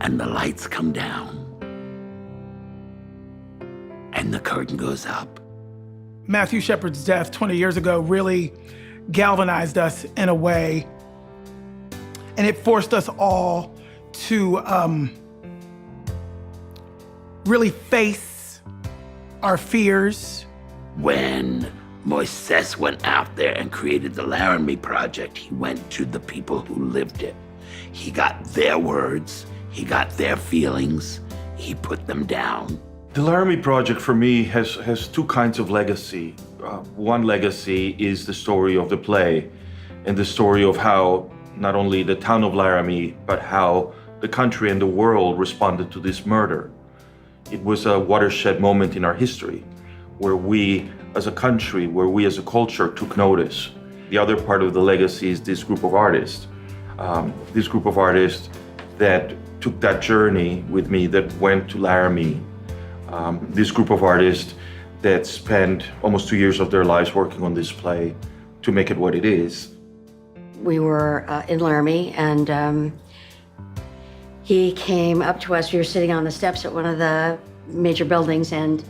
and the lights come down, and the curtain goes up. Matthew Shepard's death 20 years ago really galvanized us in a way, and it forced us all to really face our fears. When Moises went out there and created the Laramie Project, he went to the people who lived it. He got their words, he got their feelings, he put them down. The Laramie Project for me has two kinds of legacy. One legacy is the story of the play and the story of how not only the town of Laramie, but how the country and the world responded to this murder. It was a watershed moment in our history where we as a country, where we as a culture took notice. The other part of the legacy is this group of artists. This group of artists that took that journey with me, that went to Laramie. This group of artists that spent almost 2 years of their lives working on this play to make it what it is. We were in Laramie, and he came up to us. We were sitting on the steps at one of the major buildings, and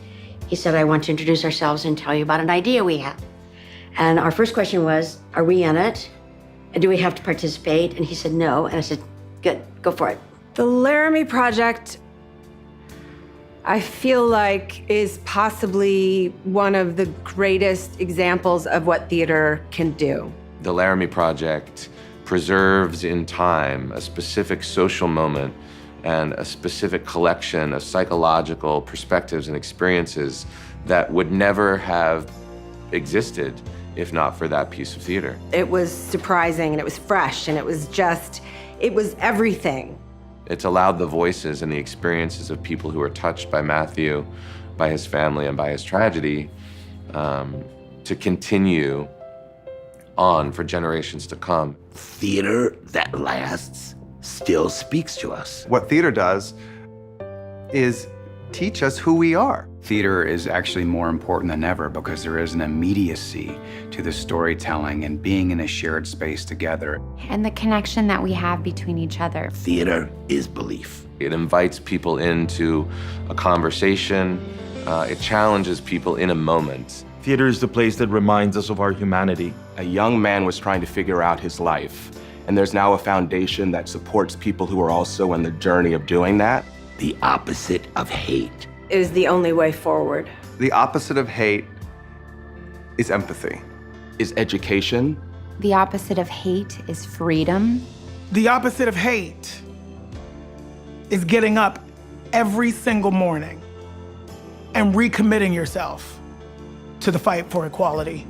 he said, "I want to introduce ourselves and tell you about an idea we have." And our first question was, are we in it? And do we have to participate? And he said, no. And I said, good, go for it. The Laramie Project, I feel like, is possibly one of the greatest examples of what theater can do. The Laramie Project preserves in time a specific social moment and a specific collection of psychological perspectives and experiences that would never have existed if not for that piece of theater. It was surprising, and it was fresh, and it was everything. It's allowed the voices and the experiences of people who are touched by Matthew, by his family, and by his tragedy to continue on for generations to come. Theater that lasts still speaks to us. What theater does is teach us who we are. Theater is actually more important than ever because there is an immediacy to the storytelling and being in a shared space together. And the connection that we have between each other. Theater is belief. It invites people into a conversation. It challenges people in a moment. Theater is the place that reminds us of our humanity. A young man was trying to figure out his life, and there's now a foundation that supports people who are also on the journey of doing that. The opposite of hate is the only way forward. The opposite of hate is empathy. Is education. The opposite of hate is freedom. The opposite of hate is getting up every single morning and recommitting yourself to the fight for equality.